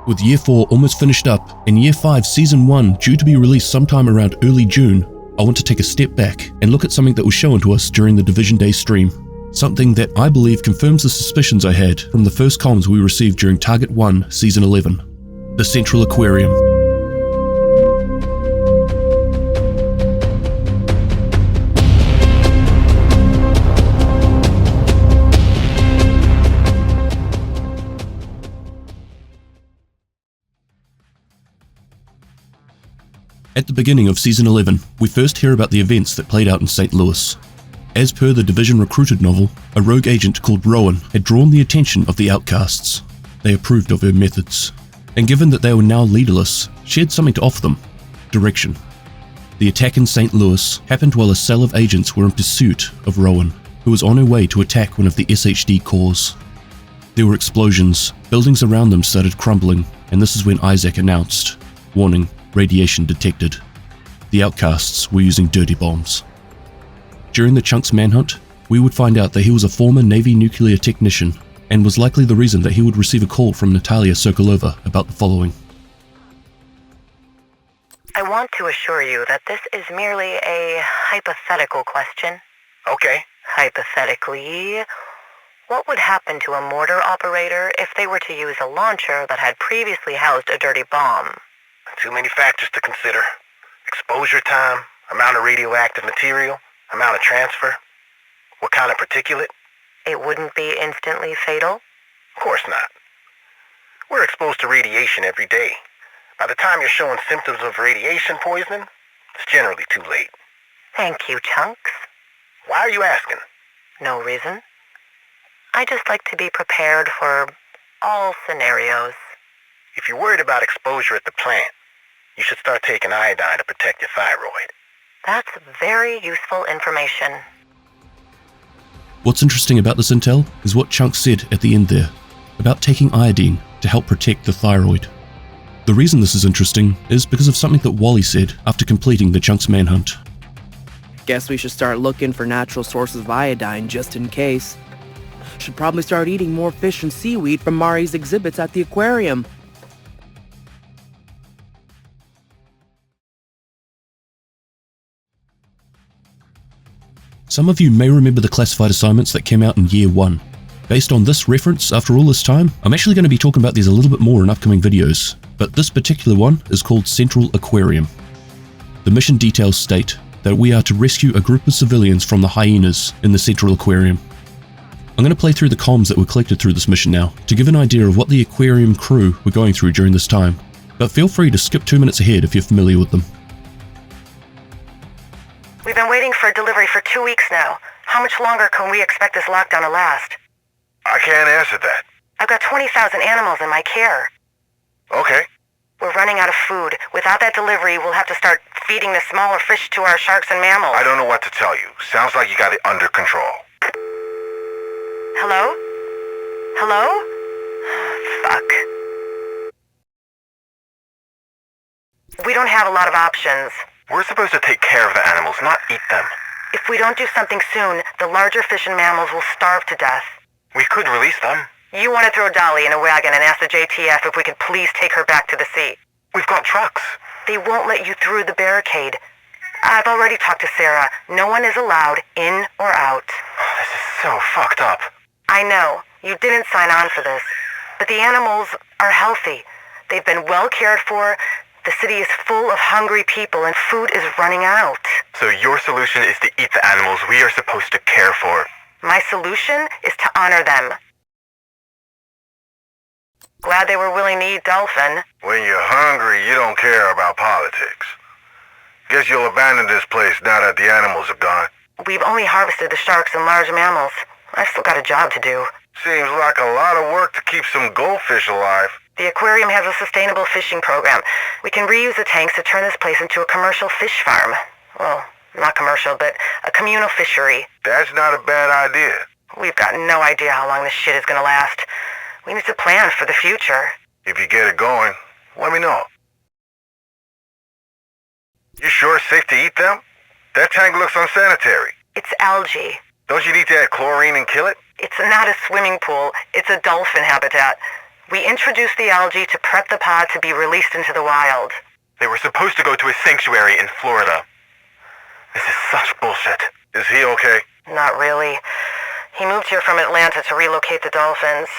With Year 4 almost finished up, and Year 5 Season 1 due to be released sometime around early June, I want to take a step back and look at something that was shown to us during the Division Day stream. Something that I believe confirms the suspicions I had from the first comms we received during Target 1 Season 11. The Central Aquarium. At the beginning of Season 11, we first hear about the events that played out in St. Louis. As per the Division Recruited novel, a rogue agent called Rowan had drawn the attention of the outcasts. They approved of her methods, and given that they were now leaderless, she had something to offer them: direction. The attack in St. Louis happened while a cell of agents were in pursuit of Rowan, who was on her way to attack one of the SHD cores. There were explosions, buildings around them started crumbling, and this is when Isaac announced, warning, radiation detected. The outcasts were using dirty bombs. During the Chunk's manhunt, we would find out that he was a former Navy nuclear technician and was likely the reason that he would receive a call from Natalia Sokolova about the following. I want to assure you that this is merely a hypothetical question. Okay. Hypothetically, what would happen to a mortar operator if they were to use a launcher that had previously housed a dirty bomb? Too many factors to consider. Exposure time, amount of radioactive material, amount of transfer, what kind of particulate? It wouldn't be instantly fatal? Of course not. We're exposed to radiation every day. By the time you're showing symptoms of radiation poisoning, it's generally too late. Thank you, Chunks. Why are you asking? No reason. I just like to be prepared for all scenarios. If you're worried about exposure at the plant, you should start taking iodine to protect your thyroid. That's very useful information. What's interesting about this intel is what Chunk said at the end there, about taking iodine to help protect the thyroid. The reason this is interesting is because of something that Wally said after completing the Chunk's manhunt. Guess we should start looking for natural sources of iodine just in case. Should probably start eating more fish and seaweed from Mari's exhibits at the aquarium. Some of you may remember the classified assignments that came out in Year 1. Based on this reference, after all this time, I'm actually going to be talking about these a little bit more in upcoming videos, but this particular one is called Central Aquarium. The mission details state that we are to rescue a group of civilians from the hyenas in the Central Aquarium. I'm going to play through the comms that were collected through this mission now, to give an idea of what the aquarium crew were going through during this time, but feel free to skip 2 minutes ahead if you're familiar with them. We've been waiting for a delivery for 2 weeks now. How much longer can we expect this lockdown to last? I can't answer that. I've got 20,000 animals in my care. Okay. We're running out of food. Without that delivery, we'll have to start feeding the smaller fish to our sharks and mammals. I don't know what to tell you. Sounds like you got it under control. Hello? Hello? Fuck. We don't have a lot of options. We're supposed to take care of the animals, not eat them. If we don't do something soon, the larger fish and mammals will starve to death. We could release them. You want to throw Dolly in a wagon and ask the JTF if we could please take her back to the sea. We've got trucks. They won't let you through the barricade. I've already talked to Sarah. No one is allowed in or out. This is so fucked up. I know. You didn't sign on for this. But the animals are healthy. They've been well cared for. The city is full of hungry people and food is running out. So your solution is to eat the animals we are supposed to care for. My solution is to honor them. Glad they were willing to eat dolphin. When you're hungry, you don't care about politics. Guess you'll abandon this place now that the animals are gone. We've only harvested the sharks and large mammals. I've still got a job to do. Seems like a lot of work to keep some goldfish alive. The aquarium has a sustainable fishing program. We can reuse the tanks to turn this place into a commercial fish farm. Well, not commercial, but a communal fishery. That's not a bad idea. We've got no idea how long this shit is gonna last. We need to plan for the future. If you get it going, let me know. You sure it's safe to eat them? That tank looks unsanitary. It's algae. Don't you need to add chlorine and kill it? It's not a swimming pool. It's a dolphin habitat. We introduced the algae to prep the pod to be released into the wild. They were supposed to go to a sanctuary in Florida. This is such bullshit. Is he okay? Not really. He moved here from Atlanta to relocate the dolphins.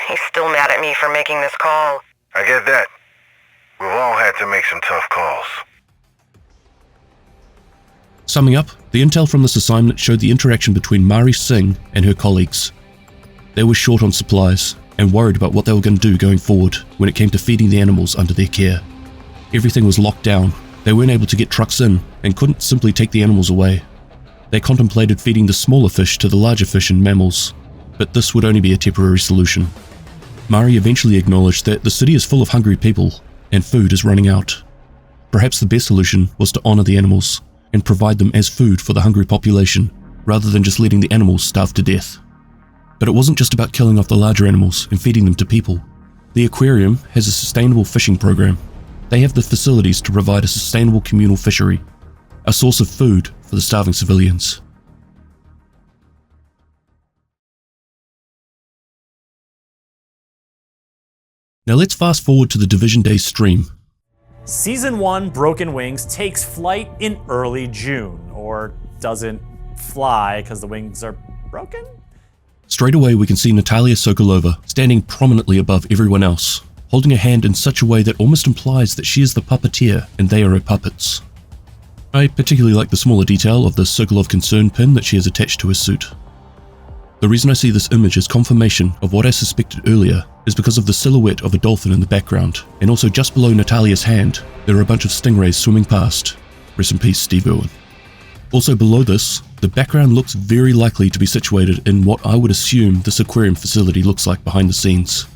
He's still mad at me for making this call. I get that. We've all had to make some tough calls. Summing up, the intel from this assignment showed the interaction between Mari Singh and her colleagues. They were short on supplies and worried about what they were going to do going forward when it came to feeding the animals under their care. Everything was locked down. They weren't able to get trucks in and couldn't simply take the animals away. They contemplated feeding the smaller fish to the larger fish and mammals, but this would only be a temporary solution. Mari eventually acknowledged that the city is full of hungry people and food is running out. Perhaps the best solution was to honor the animals and provide them as food for the hungry population, rather than just letting the animals starve to death. But it wasn't just about killing off the larger animals and feeding them to people. The aquarium has a sustainable fishing program. They have the facilities to provide a sustainable communal fishery, a source of food for the starving civilians. Now let's fast forward to the Division Day stream. Season 1 Broken Wings takes flight in early June, or doesn't fly because the wings are broken? Straight away we can see Natalia Sokolova standing prominently above everyone else, holding her hand in such a way that almost implies that she is the puppeteer and they are her puppets. I particularly like the smaller detail of the Circle of Concern pin that she has attached to her suit. The reason I see this image as confirmation of what I suspected earlier is because of the silhouette of a dolphin in the background, and also just below Natalia's hand, there are a bunch of stingrays swimming past. Rest in peace, Steve Irwin. Also below this, the background looks very likely to be situated in what I would assume this aquarium facility looks like behind the scenes.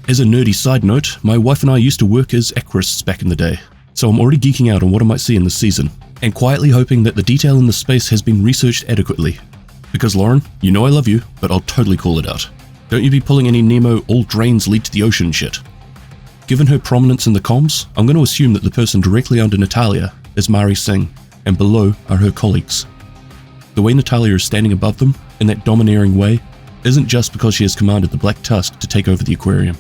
As a nerdy side note, my wife and I used to work as aquarists back in the day, so I'm already geeking out on what I might see in this season, and quietly hoping that the detail in the space has been researched adequately. Because Lauren, you know I love you, but I'll totally call it out. Don't you be pulling any Nemo all drains lead to the ocean shit. Given her prominence in the comms, I'm going to assume that the person directly under Natalia is Mari Singh, and below are her colleagues. The way Natalia is standing above them, in that domineering way, isn't just because she has commanded the Black Tusk to take over the aquarium.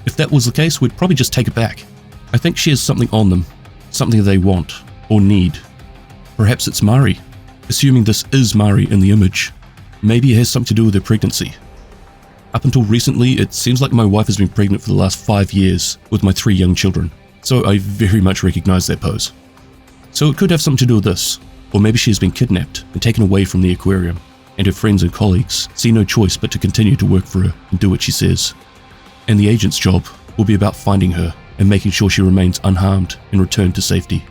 If that was the case, we'd probably just take it back. I think she has something on them, something they want, or need. Perhaps it's Mari. Assuming this is Mari in the image, maybe it has something to do with her pregnancy. Up until recently, it seems like my wife has been pregnant for the last 5 years with my 3 young children, so I very much recognize that pose. So it could have something to do with this, or maybe she has been kidnapped and taken away from the aquarium, and her friends and colleagues see no choice but to continue to work for her and do what she says. And the agent's job will be about finding her and making sure she remains unharmed and returned to safety.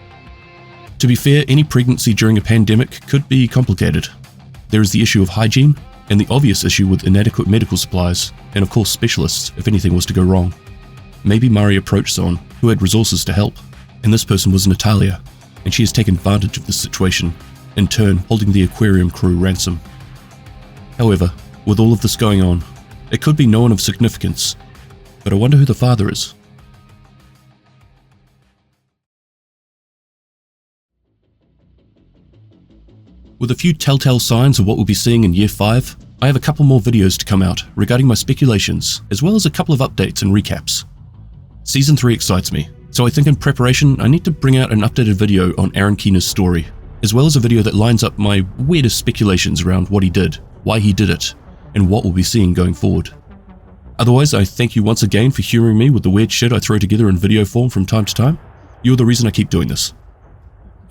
To be fair, any pregnancy during a pandemic could be complicated. There is the issue of hygiene, and the obvious issue with inadequate medical supplies, and of course specialists if anything was to go wrong. Maybe Mari approached someone who had resources to help, and this person was Natalia, and she has taken advantage of this situation, in turn holding the aquarium crew ransom. However, with all of this going on, it could be no one of significance, but I wonder who the father is. With a few telltale signs of what we'll be seeing in Year 5, I have a couple more videos to come out regarding my speculations, as well as a couple of updates and recaps. Season 3 excites me, so I think in preparation I need to bring out an updated video on Aaron Keener's story, as well as a video that lines up my weirdest speculations around what he did, why he did it, and what we'll be seeing going forward. Otherwise, I thank you once again for humouring me with the weird shit I throw together in video form from time to time. You're the reason I keep doing this.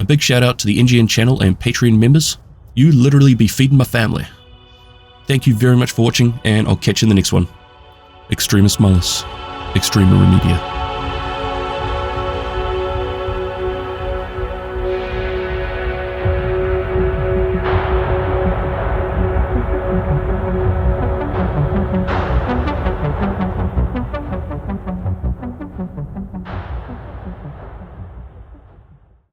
A big shout out to the NGN channel and Patreon members. You literally be feeding my family. Thank you very much for watching, and I'll catch you in the next one. Extremis Malus, Extrema Remedia.